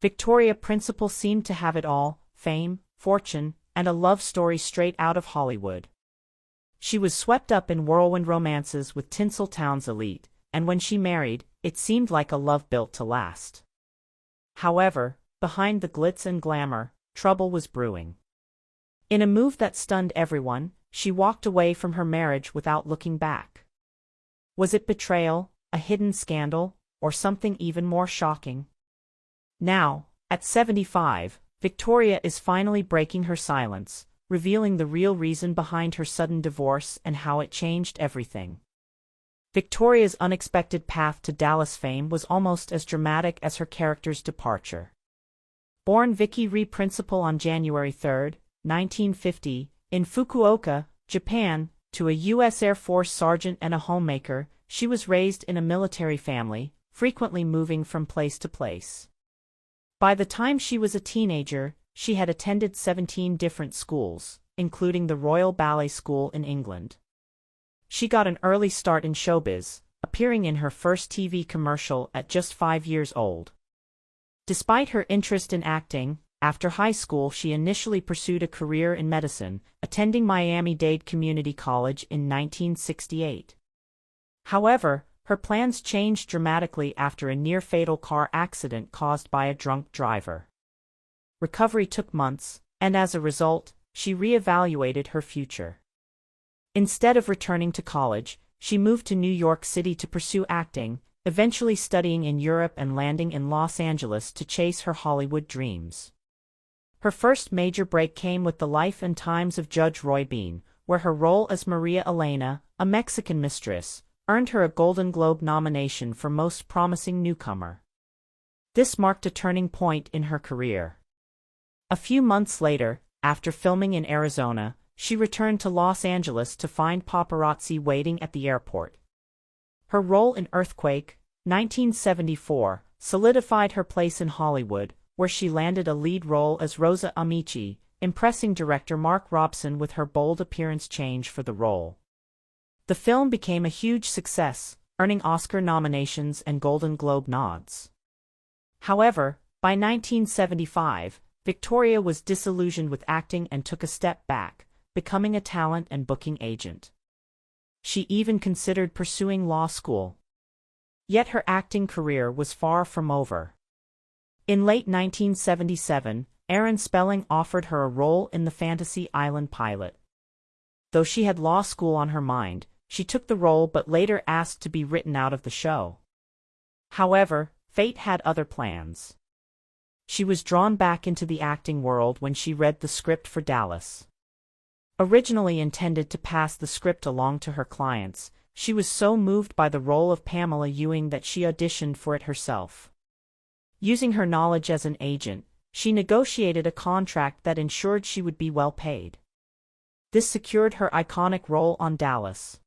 Victoria Principal seemed to have it all: fame, fortune, and a love story straight out of Hollywood. She was swept up in whirlwind romances with Tinseltown's elite, and when she married, it seemed like a love built to last. However, behind the glitz and glamour, trouble was brewing. In a move that stunned everyone, she walked away from her marriage without looking back. Was it betrayal, a hidden scandal, or something even more shocking? Now, at 75, Victoria is finally breaking her silence, revealing the real reason behind her sudden divorce and how it changed everything. Victoria's unexpected path to Dallas fame was almost as dramatic as her character's departure. Born Vicky Rie Principal on January 3, 1950, in Fukuoka, Japan, to a U.S. Air Force sergeant and a homemaker, she was raised in a military family, frequently moving from place to place. By the time she was a teenager, she had attended 17 different schools, including the Royal Ballet School in England. She got an early start in showbiz, appearing in her first TV commercial at just 5 years old. Despite her interest in acting, after high school she initially pursued a career in medicine, attending Miami-Dade Community College in 1968. However, her plans changed dramatically after a near-fatal car accident caused by a drunk driver. Recovery took months, and as a result, she re-evaluated her future. Instead of returning to college, she moved to New York City to pursue acting, eventually studying in Europe and landing in Los Angeles to chase her Hollywood dreams. Her first major break came with The Life and Times of Judge Roy Bean, where her role as Maria Elena, a Mexican mistress, earned her a Golden Globe nomination for Most Promising Newcomer. This marked a turning point in her career. A few months later, after filming in Arizona, she returned to Los Angeles to find paparazzi waiting at the airport. Her role in Earthquake, 1974, solidified her place in Hollywood, where she landed a lead role as Rosa Amici, impressing director Mark Robson with her bold appearance change for the role. The film became a huge success, earning Oscar nominations and Golden Globe nods. However, by 1975, Victoria was disillusioned with acting and took a step back, becoming a talent and booking agent. She even considered pursuing law school. Yet her acting career was far from over. In late 1977, Aaron Spelling offered her a role in the Fantasy Island pilot. Though she had law school on her mind, she took the role but later asked to be written out of the show. However, fate had other plans. She was drawn back into the acting world when she read the script for Dallas. Originally intended to pass the script along to her clients, she was so moved by the role of Pamela Ewing that she auditioned for it herself. Using her knowledge as an agent, she negotiated a contract that ensured she would be well paid. This secured her iconic role on Dallas.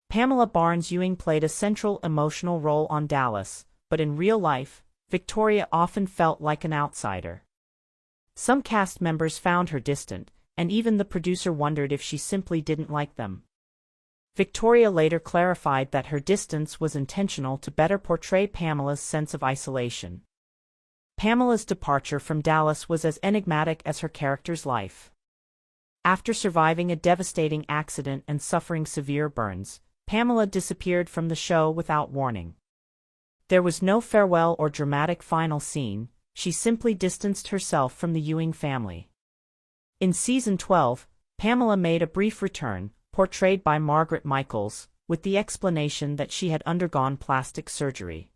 Pamela Barnes Ewing played a central emotional role on Dallas, but in real life, Victoria often felt like an outsider. Some cast members found her distant, and even the producer wondered if she simply didn't like them. Victoria later clarified that her distance was intentional to better portray Pamela's sense of isolation. Pamela's departure from Dallas was as enigmatic as her character's life. After surviving a devastating accident and suffering severe burns, Pamela disappeared from the show without warning. There was no farewell or dramatic final scene, she simply distanced herself from the Ewing family. In season 12, Pamela made a brief return, portrayed by Margaret Michaels, with the explanation that she had undergone plastic surgery.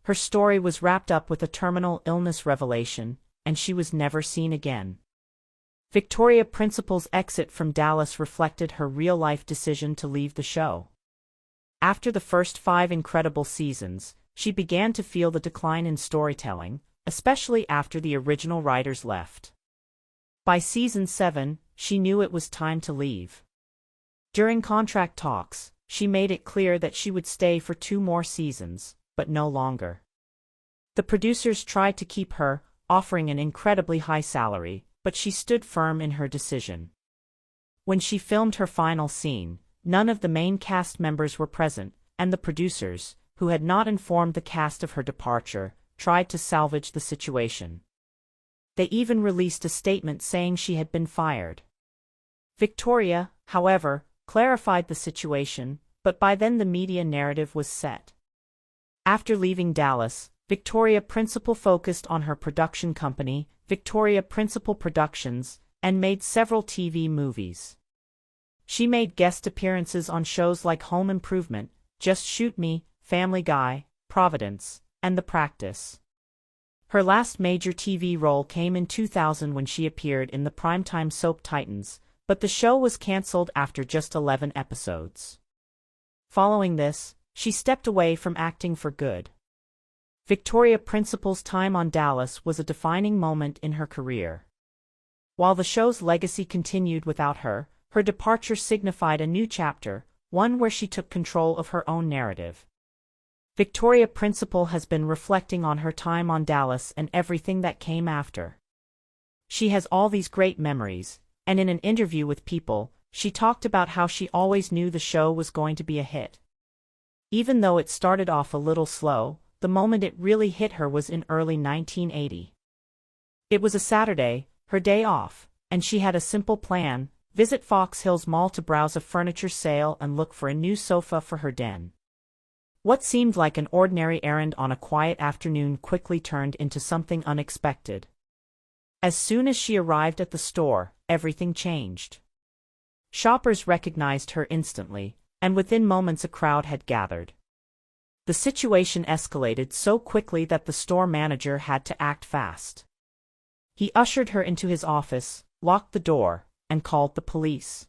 Her story was wrapped up with a terminal illness revelation, and she was never seen again. Victoria Principal's exit from Dallas reflected her real-life decision to leave the show. After the first 5 incredible seasons, she began to feel the decline in storytelling, especially after the original writers left. By season 7, she knew it was time to leave. During contract talks, she made it clear that she would stay for 2 more seasons, but no longer. The producers tried to keep her, offering an incredibly high salary, but she stood firm in her decision. When she filmed her final scene, none of the main cast members were present, and the producers, who had not informed the cast of her departure, tried to salvage the situation. They even released a statement saying she had been fired. Victoria, however, clarified the situation, but by then the media narrative was set. After leaving Dallas, Victoria Principal focused on her production company, Victoria Principal Productions, and made several TV movies. She made guest appearances on shows like Home Improvement, Just Shoot Me, Family Guy, Providence, and The Practice. Her last major TV role came in 2000 when she appeared in the primetime soap Titans, but the show was cancelled after just 11 episodes. Following this, she stepped away from acting for good. Victoria Principal's time on Dallas was a defining moment in her career. While the show's legacy continued without her, her departure signified a new chapter, one where she took control of her own narrative. Victoria Principal has been reflecting on her time on Dallas and everything that came after. She has all these great memories, and in an interview with People, she talked about how she always knew the show was going to be a hit. Even though it started off a little slow, the moment it really hit her was in early 1980. It was a Saturday, her day off, and she had a simple plan: visit Fox Hills Mall to browse a furniture sale and look for a new sofa for her den. What seemed like an ordinary errand on a quiet afternoon quickly turned into something unexpected. As soon as she arrived at the store, everything changed. Shoppers recognized her instantly, and within moments a crowd had gathered. The situation escalated so quickly that the store manager had to act fast. He ushered her into his office, locked the door, and called the police.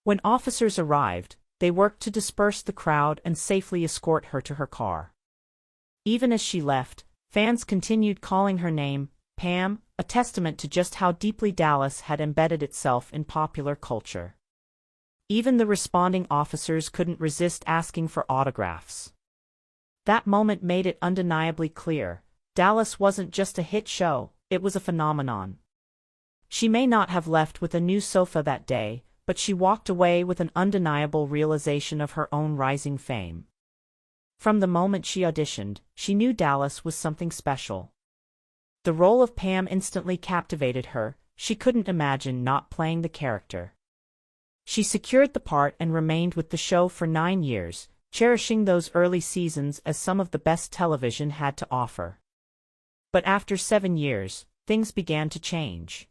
When officers arrived, they worked to disperse the crowd and safely escort her to her car. Even as she left, fans continued calling her name, Pam, a testament to just how deeply Dallas had embedded itself in popular culture. Even the responding officers couldn't resist asking for autographs. That moment made it undeniably clear: Dallas wasn't just a hit show, it was a phenomenon. She may not have left with a new sofa that day, but she walked away with an undeniable realization of her own rising fame. From the moment she auditioned, she knew Dallas was something special. The role of Pam instantly captivated her; she couldn't imagine not playing the character. She secured the part and remained with the show for 9 years, cherishing those early seasons as some of the best television had to offer. But after 7 years, things began to change.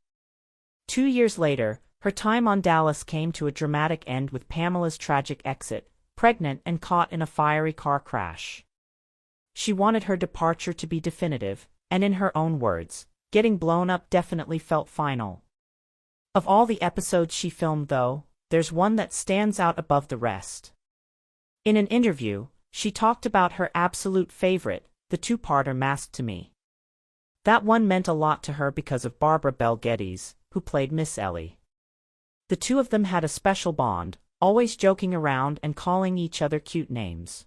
2 years later, her time on Dallas came to a dramatic end with Pamela's tragic exit, pregnant and caught in a fiery car crash. She wanted her departure to be definitive, and in her own words, getting blown up definitely felt final. Of all the episodes she filmed, though, there's one that stands out above the rest. In an interview, she talked about her absolute favorite, the two-parter Masked to Me. That one meant a lot to her because of Barbara Bel Geddes, who played Miss Ellie. The two of them had a special bond, always joking around and calling each other cute names.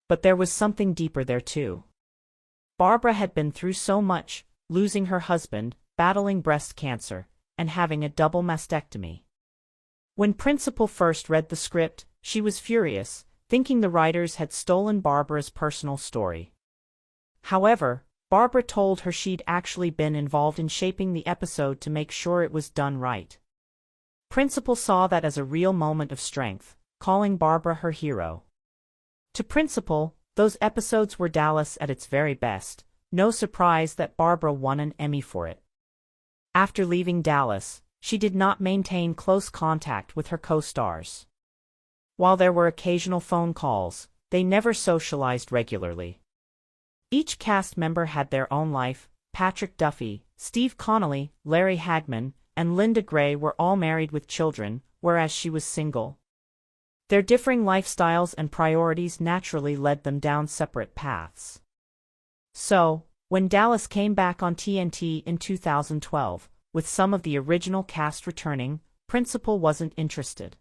But there was something deeper there too. Barbara had been through so much, losing her husband, battling breast cancer, and having a double mastectomy. When Principal first read the script, she was furious, thinking the writers had stolen Barbara's personal story. However, Barbara told her she'd actually been involved in shaping the episode to make sure it was done right. Principal saw that as a real moment of strength, calling Barbara her hero. To Principal, those episodes were Dallas at its very best; no surprise that Barbara won an Emmy for it. After leaving Dallas, she did not maintain close contact with her co-stars. While there were occasional phone calls, they never socialized regularly. Each cast member had their own life. Patrick Duffy, Steve Connolly, Larry Hagman, and Linda Gray were all married with children, whereas she was single. Their differing lifestyles and priorities naturally led them down separate paths. So, when Dallas came back on TNT in 2012, with some of the original cast returning, Principal wasn't interested.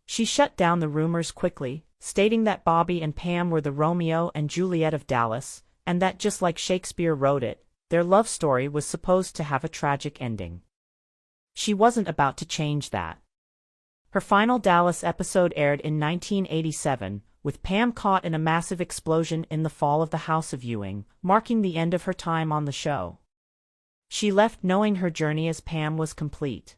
She shut down the rumors quickly, stating that Bobby and Pam were the Romeo and Juliet of Dallas, and that just like Shakespeare wrote it, their love story was supposed to have a tragic ending. She wasn't about to change that. Her final Dallas episode aired in 1987, with Pam caught in a massive explosion in the fall of the House of Ewing, marking the end of her time on the show. She left knowing her journey as Pam was complete.